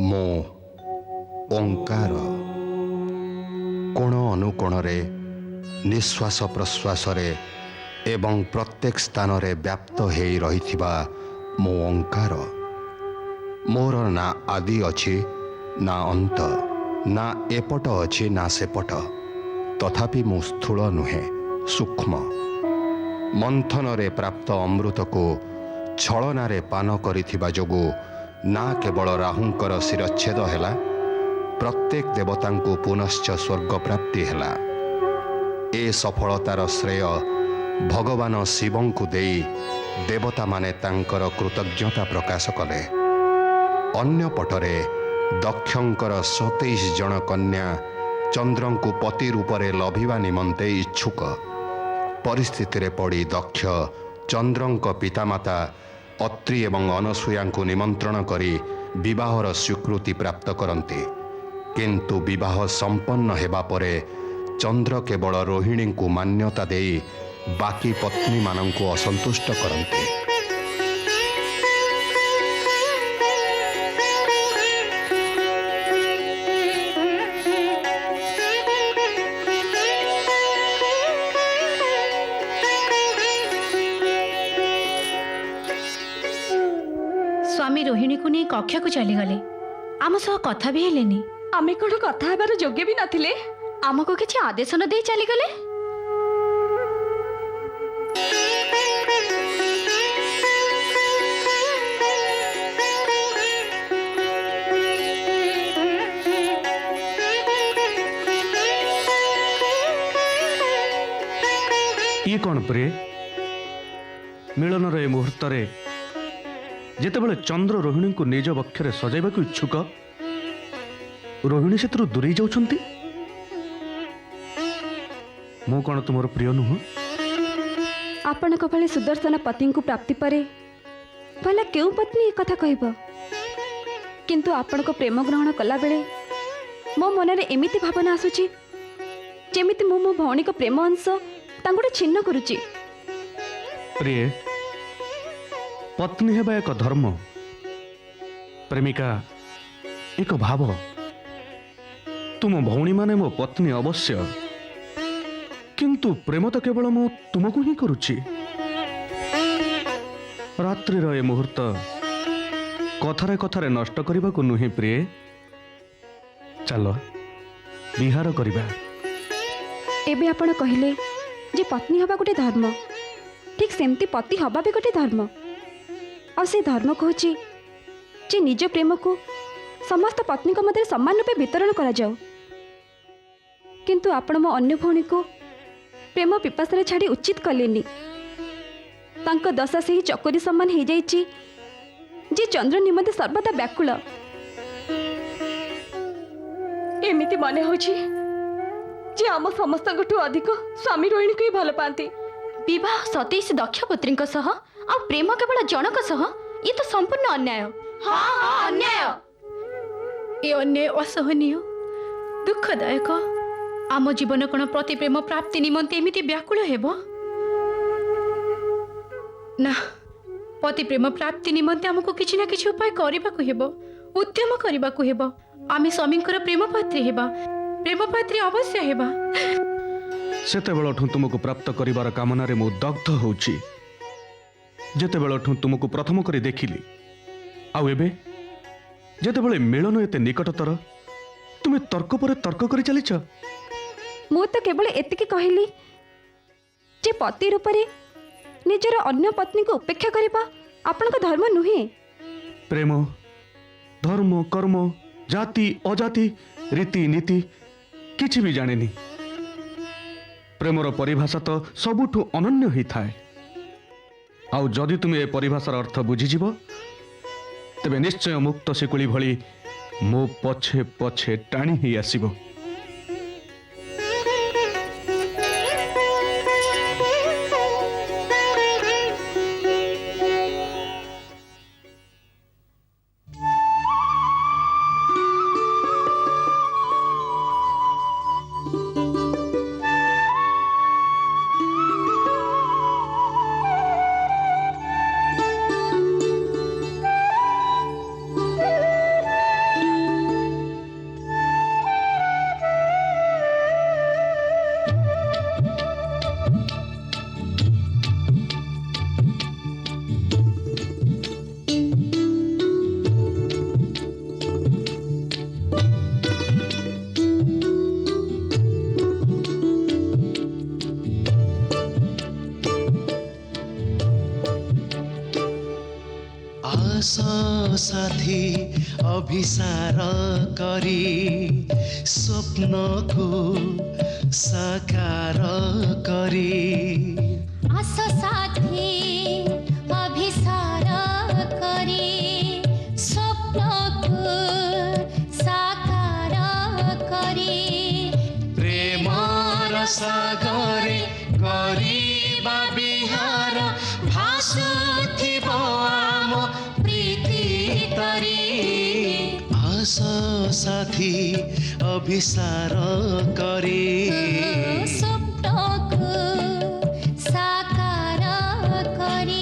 ମୋ ଓଙ୍କାର କୋଣ ଅନୁକୋଣରେ ନିଶ୍ୱାସ ପ୍ରଶ୍ୱାସରେ ଏବଂ ପ୍ରତ୍ୟେକ ସ୍ଥାନରେ ବ୍ୟାପ୍ତ ହୋଇ ରହିଥିବା ମୋ ଓଙ୍କାର। ମୋର ନା ଆଦି ଅଛି ନା ଅନ୍ତ, ନା ଏପଟ ଅଛି ନା ସେପଟ। ତଥାପି ମୁଁ ସ୍ଥୂଳ ନୁହେଁ, ସୂକ୍ଷ୍ମ। ମନ୍ଥନରେ ପ୍ରାପ୍ତ ଅମୃତକୁ ଛଳନାରେ ପାନ କରିଥିବା ଯୋଗୁଁ ନା କେବଳ ରାହୁଙ୍କର ଶିରଚ୍ଛେଦ ହେଲା, ପ୍ରତ୍ୟେକ ଦେବତାଙ୍କୁ ପୁନଶ୍ଚ ସ୍ୱର୍ଗ ପ୍ରାପ୍ତି ହେଲା। ଏ ସଫଳତାର ଶ୍ରେୟ ଭଗବାନ ଶିବଙ୍କୁ ଦେଇ ଦେବତାମାନେ ତାଙ୍କର କୃତଜ୍ଞତା ପ୍ରକାଶ କଲେ। ଅନ୍ୟପଟରେ ଦକ୍ଷଙ୍କର 27 ଜଣ କନ୍ୟା ଚନ୍ଦ୍ରଙ୍କୁ ପତି ରୂପରେ ଲଭିବା ନିମନ୍ତେ ଇଚ୍ଛୁକ। ପରିସ୍ଥିତିରେ ପଡ଼ି ଦକ୍ଷ ଚନ୍ଦ୍ରଙ୍କ ପିତାମାତା ଅତ୍ରି ଏବଂ ଅନସୂୟାଙ୍କୁ ନିମନ୍ତ୍ରଣ କରି ବିବାହର ସ୍ୱୀକୃତି ପ୍ରାପ୍ତ କରନ୍ତି। କିନ୍ତୁ ବିବାହ ସମ୍ପନ୍ନ ହେବା ପରେ ଚନ୍ଦ୍ର କେବଳ ରୋହିଣୀଙ୍କୁ ମାନ୍ୟତା ଦେଇ ବାକି ପତ୍ନୀମାନଙ୍କୁ ଅସନ୍ତୁଷ୍ଟ କରନ୍ତି। स्वामी रोहिणी को नहीं कक्षा को चलीगले, आम सह कथा भी हेलेनी। आमे कोन कथा हेबार योग्य भी नथिले, आमको किछि आदेश न देई चलीगले। ये कौन प्रिय मिलन रे मुहूर्त रे जेतेबेले चंद्र रोहिणी को निज बक्षरे सजाइबा को इच्छुक, रोहिणी से दूरे जाउछंती। मु कौन तुमर प्रिय नुह? आपणक भली सुदर्शन पति को प्राप्ति परे भला केउ पत्नी ए कथा कहब? किंतु आपणक प्रेम ग्रहण कला बेले मो मन रे एमिति भावना आसुची जेमिति मो मो भौणी को प्रेम अंश तांगुडे छिन्न करूची। प्रिय पत्नी हेबा एक धर्म, प्रेमिका एक भाव। तुम भौणी माने मो पत्नी अवश्य, किंतु प्रेम तो केवल मु तुमको ही करुची। रात्रि रे मुहूर्त कथारे कथारे नष्ट करबा को नुहे प्रिय। चलो विहार करबा। एबे आपण कहिले जे पत्नी हवा गोटे धर्म, ठीक सेमती पति हवा भी गोटे धर्म। और से धर्म कहूँ जे निज प्रेम को समस्त पत्नी मध्य सम्मान रूपे वितरण करा जाओ। किंतु आपण मो अन्य भौणी को प्रेम पिपासारे छाड़ी उचित कलेनी। तांको दशा से ही चकोरी सम्मान हो जाइछि जे चंद्र निमंते सर्वदा व्याकुल। एमिति मने होछि जे आम समस्त अधिक स्वामी रोहिणी को ही भल पाती। विवाह 27 दक्ष पुत्री सह आ प्रेम केवल जनक सह, ये तो संपूर्ण अन्याय। हाँ हाँ अन्याय। ये अन्याय असहनीय, दुखदायक। आम जीवन कोन प्रति प्रेम प्राप्ति निमंते एमिति व्याकुल हेबो ना। पति प्रेम प्राप्ति निमंते हमको किछि ना किछि उपाय करबा को हेबो, उद्यम करबा को हेबो। आमे स्वामींकर प्रेम पात्री हेबा, प्रेम पात्री अवश्य हेबा। सेतेबेलठू तुमको प्राप्त करिवार कामना मु दग्ध होउची। जेतेबेलठू तुमको प्रथम करी देखिली, आउ एबे जेतेबेले मिलन एते निकटतर, तुमे तर्क पर तर्क करी चलीछ। मु तो केवल एतिकी कहली जे पति रूपरे निजर अन्य पत्नी को उपेक्षा करिबा आपनका धर्म नुहे। प्रेम, धर्म, कर्म, जाति अजाति, रीति नीति किछि भी जानेनी। प्रेमर परिभाषा तो सबुठु अनन्य ही थाए। आउ जदि तुमे ए परिभाषार अर्थ बुझीजिब, तेबे निश्चय मुक्त शिकुली भली मो पछे पछे टाणी ही आसीबो। अभिसार करी स्वप्नको साकार करी आस साथी अभिसार करी स्वप्नको साकार करी प्रेमर सागरे गरिबा बिहार भासुथिब आम प्रीति तरी आस साथी अभिसार करी स्वप्नको साकार करी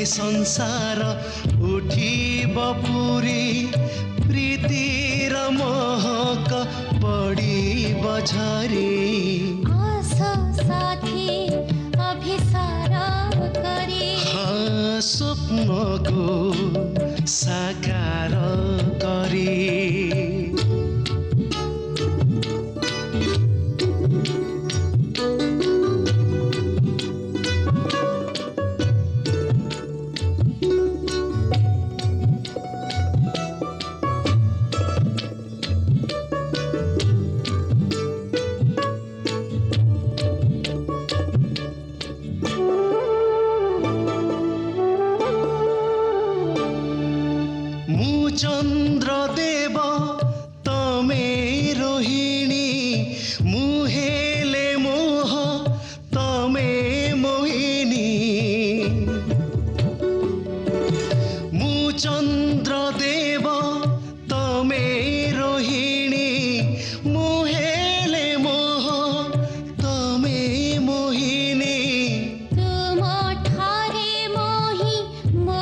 संसार उठिब पुरी प्रीतिर महक पडिब झरी आस साथी अभिसार करी स्वप्नको साकार करी चंद्र देव तमे रोहिणी मुहेले मोह तमे मोहिनी मु चंद्र देव तमे रोहिणी मुहेले मोह तमे मोहिनी तुम ठारे मोहि मो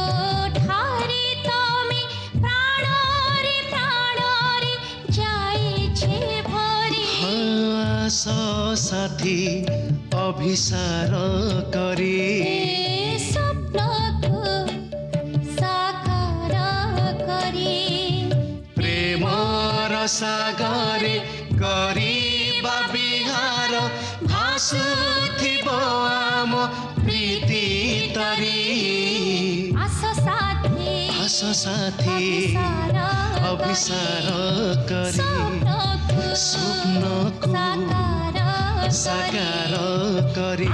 ठारे तमे प्राणरे प्राणरे जाए छे भरी आस साथी अभिसार करी स्वप्नको साकार करी प्रेमर सागरे गरिबा बिहार भासुथिब आम प्रीति तरी आस साथी अभिसार करी स्वप्नको स्वप्नको साकार करी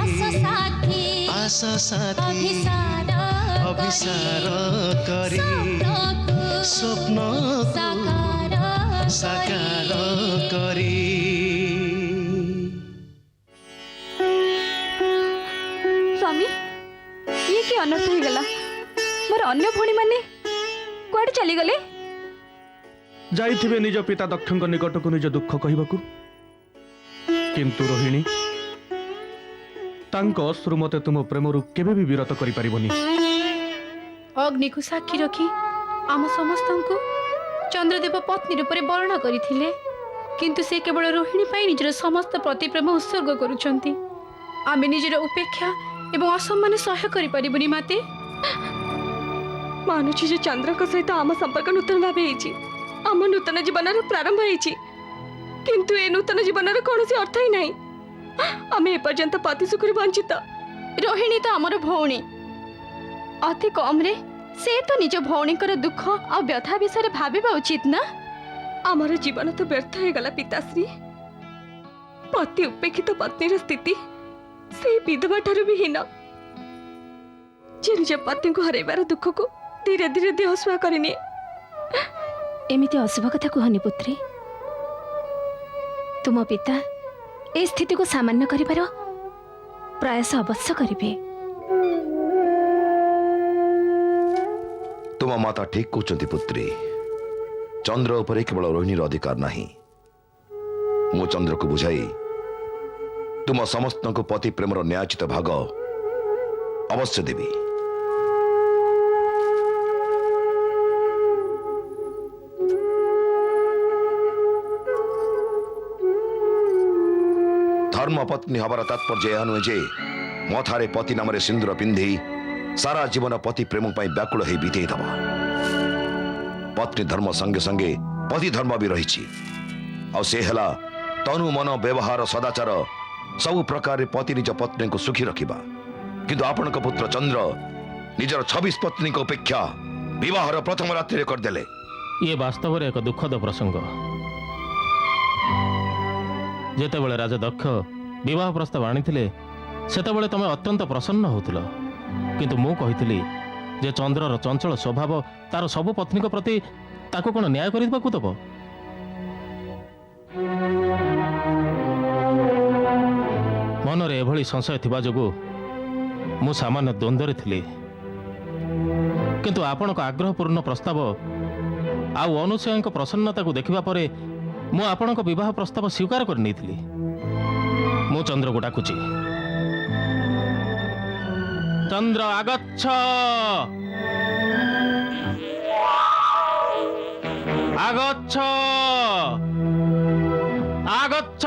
आस साथी अभिसार करी स्वप्नको साकार करी स्वामी ये कि अनर्थ हो गला मोर अन्य भौणी माने कुआडे चली गले जाइथिबे निज पिता दक्षଙ୍କ निकटକୁ निज दुख कहबाकू किंतु रोहिणी तांको अश्रु मते तुम प्रेमरू केबे भी विरत करि परिबनी अग्नि को साक्षी रखी आम समस्त को चंद्रदेव पत्नी रूपे वर्ण करथिले किंतु से केवल रोहिणी पाई निजर समस्त प्रतिप्रेम उत्सर्ग करुछंती आमे निजर उपेक्षा एवं असम्मान सह्य करि परिबनी माते मानुछि जे चंद्र सहित आम संपर्क नूतन भाव होइछि आम नूतन जीवन प्रारंभ होइछि किंतु ए नूतन जीवन कौन अर्थ ही नहीं आम एपर्यंत पति सुखर वंचित रोहिणी तो आमर भौणी अति कम रे से तो निज भौणीकर दुख और व्यथा विषय भाविबा उचित ना आमर जीवन तो व्यर्थ हो गला पिताश्री पति उपेक्षित पत्नीर स्थिति से विधवा ठारू भी हीन जे निज पति को हरैबार दुख को धीरे धीरे देह छुआ करनी एमिति अशुभ कथा कहनी पुत्री तुम पिता ए स्थिति को सामान्य करिबार प्रयास अवश्य करिबे। तुम माता ठीक कहते पुत्री। चंद्र उपरे केवल रोहिणीर अधिकार नहीं। मु चंद्र को बुझाई तुम समस्त को पति प्रेमर न्यायोचित भाग अवश्य देवी। धर्म पत्नी हबार तात्पर्य यह नुहे जे मथारे पति नाम सिंदूर पिंधि सारा जीवन पति प्रेम पर व्याकुल हो बीते दबा। पत्नी धर्म संगे संगे पति धर्म भी रही तनु मन व्यवहार सदाचार सबु प्रकार पति निज पत्नी को सुखी रखिबा। किंतु आपण पुत्र चंद्र निजर 26 पत्नी को अपेक्षा विवाहर प्रथम रात्रि करदेले। ये वास्तव में एक दुखद प्रसंग। जेतेबेले राजा दक्ष विवाह प्रस्ताव आनिथिले सेतेबेले तमे अत्यंत प्रसन्न होतुल। किंतु मु कहिथिली जे चंद्रर चंचल स्वभाव तार सबु पत्नी को प्रति ताको कोन न्याय करिबाकू दब। मनरे एभली संशय थिबा जोगु मु सामान्य द्वंद्वरे थिली। किंतु आपणक आग्रहपूर्ण प्रस्ताव आउ अनुसयଙ୍କ प्रसन्नता को देखिबा परे मु आपणक विवाह प्रस्ताव स्वीकार कर नैथिली। मु चंद्र को डाकुची। चंद्र आगच्छ आगच्छ आगच्छ।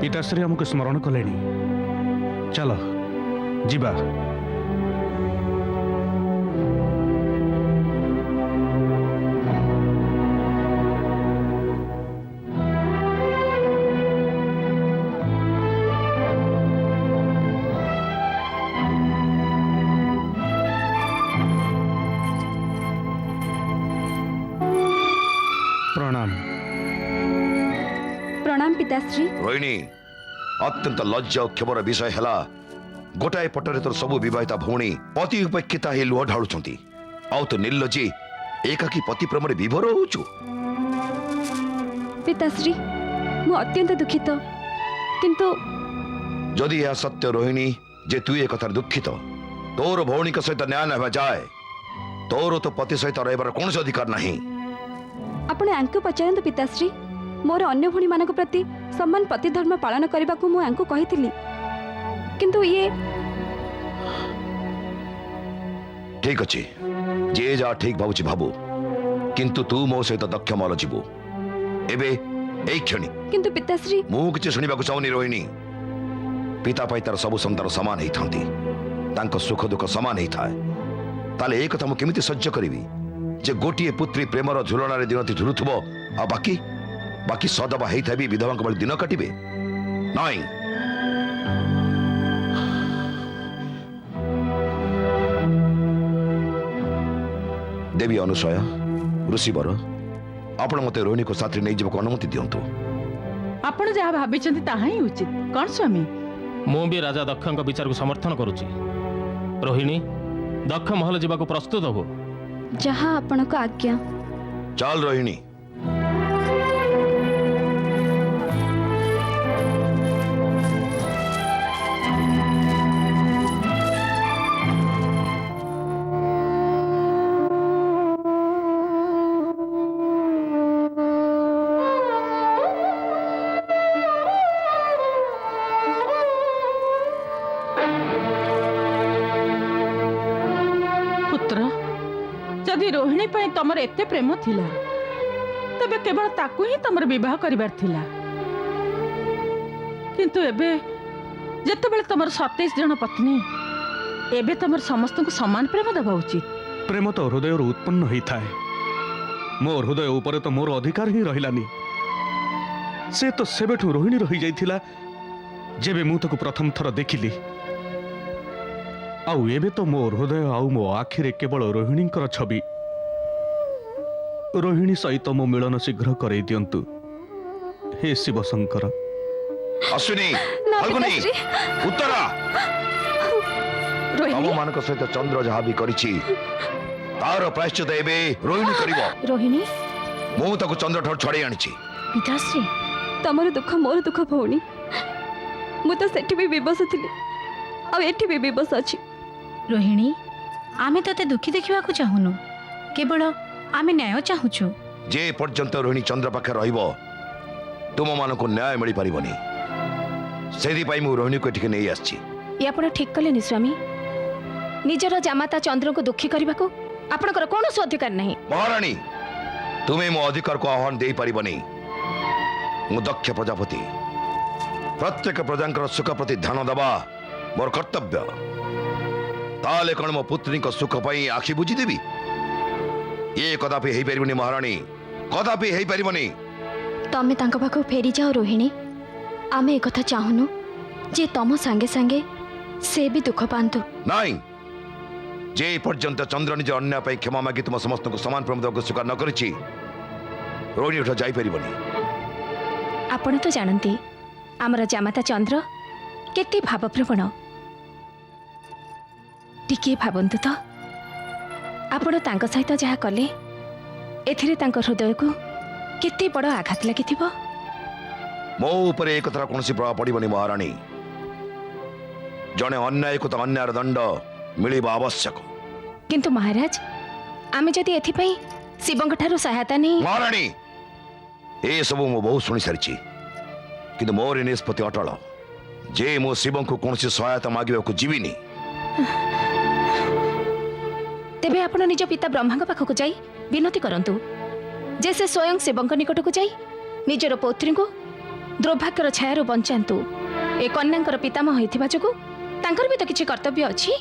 पिताश्री हमको स्मरण कले। चलो जीवा। प्रणाम। प्रणाम पिताश्री। रोहिणी अत्यंत लज्जा और क्षमर विषय है गोटाए पटरे तोर सबु विवाहिता भौणी पति उपेक्षिता ही लुह ढालुंट आउ तो निर्लज्जी एकाकी पति प्रेम विभोर होचु। पिताश्री मु अत्यंत दुखित। किंतु जदि यह सत्य रोहिणी जे तु ए कथार दुखित तोर भौणी सहित न्याय न जाए तोर तो पति सहित रहिबार कौन अधिकार नहीं। आपण आंकु पचारंतु पिताश्री। मोर अन्य भणी मानक प्रति सम्मान पति धर्म पालन करने को मुझे कही। किंतु ये ठीक अच्छे जे जा ठीक भावुची भाबू। किंतु तू मो सहित दक्ष मल जीवु एबे एई क्षणी। किंतु पिताश्री मु किछि सुनिबा को चाहूनी रोहिणी। पिता पाई तार सब संतान समान ही थांती तांको सुख दुख समान ही थाए। ताले एक कथा मु केमिति सह्य करिवि जे गोटिए पुत्री प्रेमर झुलणारे दिनती झुलुथबो आ बाकी बाकी सदबा हेई थाबी विधवा को दिन काटिबे नाही। देवी अनुसया ऋषिवर आपण मते रोहिणी को साथी नहीं जीवको अनुमति दियंतु। आपण जहा भाबिचंती ताहा ही उचित। कोन स्वामी मु भी राजा दक्षଙ୍କ विचार को समर्थन करूची। रोहिणी दक्ष महल जीवा को प्रस्तुत हो। जहाँ आपण को आज्ञा। चल रोहिणी। पुत्र जदि रोहिणी पई तमर एते प्रेम थिला तबे केवल ताकू ही तमर विवाह करिबार थिला। किंतु एबे जेतेबेले तमर 27 जन पत्नी एबे तमर समस्त को समान प्रेम देबा उचित। प्रेम तो हृदय उत्पन्न होई थाए। मो हृदय ऊपर तो मोर अधिकार ही रहिलानी। से तो सेबेठू रोहिणी रही जाइथिला जेबे मु ताकू प्रथम थर देखिली। आउ एबे तो मो हृदय आउ मो आखिरे केवल रोहिणींकर छवि। रोहिणी सहित मो मिलन शीघ्र करई दियंतु हे शिव शंकर। अश्विनी फल्गुनी उत्तरा तम मानक सहित चंद्र जहा भी करिछि तार प्रायश्चित एबे रोहिणी करिवो। रोहिणी ମୁଁ ତାକୁ ଚନ୍ଦ୍ରଠାରୁ ଛଡ଼େଇ ଆଣିଛି। ପିତାଶ୍ରୀ ତମର ଦୁଃଖ ମୋର ଦୁଃଖ ଭଉଣୀ। ମୁଁ ତ ସେଠି ବି ବିବଶ ଥିଲି, ଆଉ ଏଠି ବି ବିବଶ ଅଛି। ରୋହିଣୀ, ଆମେ ତତେ ଦୁଃଖୀ ଦେଖିବାକୁ ଚାହୁଁନୁ, କେବଳ ଆମେ ନ୍ୟାୟ ଚାହୁଁଛୁ। ଯେ ପର୍ଯ୍ୟନ୍ତ ରୋହିଣୀ ଚନ୍ଦ୍ର ପାଖରେ ରହିବ ତୁମମାନଙ୍କୁ ନ୍ୟାୟ ମିଳିପାରିବନି। ସେଥିପାଇଁ ମୁଁ ରୋହିଣୀକୁ ଏଠିକି ନେଇ ଆସିଛି। ଏ ଆପଣ ଠିକ୍ କଲେନି ସ୍ୱାମୀ। ନିଜର ଜାମାତା ଚନ୍ଦ୍ରକୁ ଦୁଃଖୀ କରିବାକୁ ଆପଣଙ୍କର କୌଣସି ଅଧିକାର ନାହିଁ। ମହାରାଣୀ, ତୁମେ ମୋ ଅଧିକାରକୁ ଆହ୍ୱାନ ଦେଇପାରିବନି। ମୁଁ ଦକ୍ଷ ପ୍ରଜାପତି, ପ୍ରତ୍ୟେକ ପ୍ରଜାଙ୍କର ସୁଖ ପ୍ରତି ଧ୍ୟାନ ଦେବା ମୋର କର୍ତ୍ତବ୍ୟ। ତାହେଲେ କ'ଣ ମୋ ପୁତ୍ରୀଙ୍କ ସୁଖ ପାଇଁ ଆଖି ବୁଝିଦେବି? ଏ କଦାପି ହେଇପାରିବନି ମହାରାଣୀ, କଦାପି ହେଇପାରିବନି। ତମେ ତାଙ୍କ ପାଖକୁ ଫେରିଯାଅ ରୋହିଣୀ। ଆମେ ଏକଥା ଚାହୁଁନୁ ଯେ ତମ ସାଙ୍ଗେ ସାଙ୍ଗେ ସେ ବି ଦୁଃଖ ପାଆନ୍ତୁ। ନାଇଁ, ଯେ ପର୍ଯ୍ୟନ୍ତ ଚନ୍ଦ୍ର ନିଜ ଅନ୍ୟାୟ ପାଇଁ କ୍ଷମା ମାଗି ତୁମ ସମସ୍ତଙ୍କୁ ସମାନ ପ୍ରେମ ଦେବାକୁ ସ୍ୱୀକାର ନ କରିଛି, ରୋହିଣୀ ଏଠୁ ଯାଇପାରିବନି। ଆପଣ ତ ଜାଣନ୍ତି ଆମର ଜାମାତା ଚନ୍ଦ୍ର କେତେ ଭାବପ୍ରବଣ। ଟିକିଏ ଭାବନ୍ତୁ ତ, ଆପଣ ତାଙ୍କ ସହିତ ଯାହା କଲେ ଏଥିରେ ତାଙ୍କ ହୃଦୟକୁ କେତେ ବଡ଼ ଆଘାତ ଲାଗିଥିବ। ମୋ ଉପରେ ଏ କଥାର କୌଣସି ପ୍ରଭାବ ପଡ଼ିବନି ମହାରାଣୀ। ଜଣେ ଅନ୍ୟାୟକୁ ତ ଅନ୍ୟାୟର ଦଣ୍ଡ ମିଳିବା ଆବଶ୍ୟକ। କିନ୍ତୁ ମହାରାଜ, ଆମେ ଯଦି ଏଥିପାଇଁ ଶିବଙ୍କ ଠାରୁ ସହାୟତା ନେଇ ମହାରାଣୀ, ଏସବୁ ମୁଁ ବହୁତ ଶୁଣିସାରିଛି, କିନ୍ତୁ ମୋର ଏ ନିଷ୍ପତ୍ତି ଅଟଳ ଯେ ମୁଁ ଶିବଙ୍କୁ କୌଣସି ସହାୟତା ମାଗିବାକୁ ଯିବିନି। ତେବେ ଆପଣ ନିଜ ପିତା ବ୍ରହ୍ମାଙ୍କ ପାଖକୁ ଯାଇ ବିନତି କରନ୍ତୁ ଯେ ସେ ସ୍ୱୟଂ ଶିବଙ୍କ ନିକଟକୁ ଯାଇ ନିଜର ପୌତ୍ରୀଙ୍କୁ ଦୁର୍ଭାଗ୍ୟର ଛାୟାରୁ ବଞ୍ଚାନ୍ତୁ। ଏ କନ୍ୟାଙ୍କର ପିତାମହ ହୋଇଥିବା ଯୋଗୁଁ ତାଙ୍କର ବି ତ କିଛି କର୍ତ୍ତବ୍ୟ ଅଛି।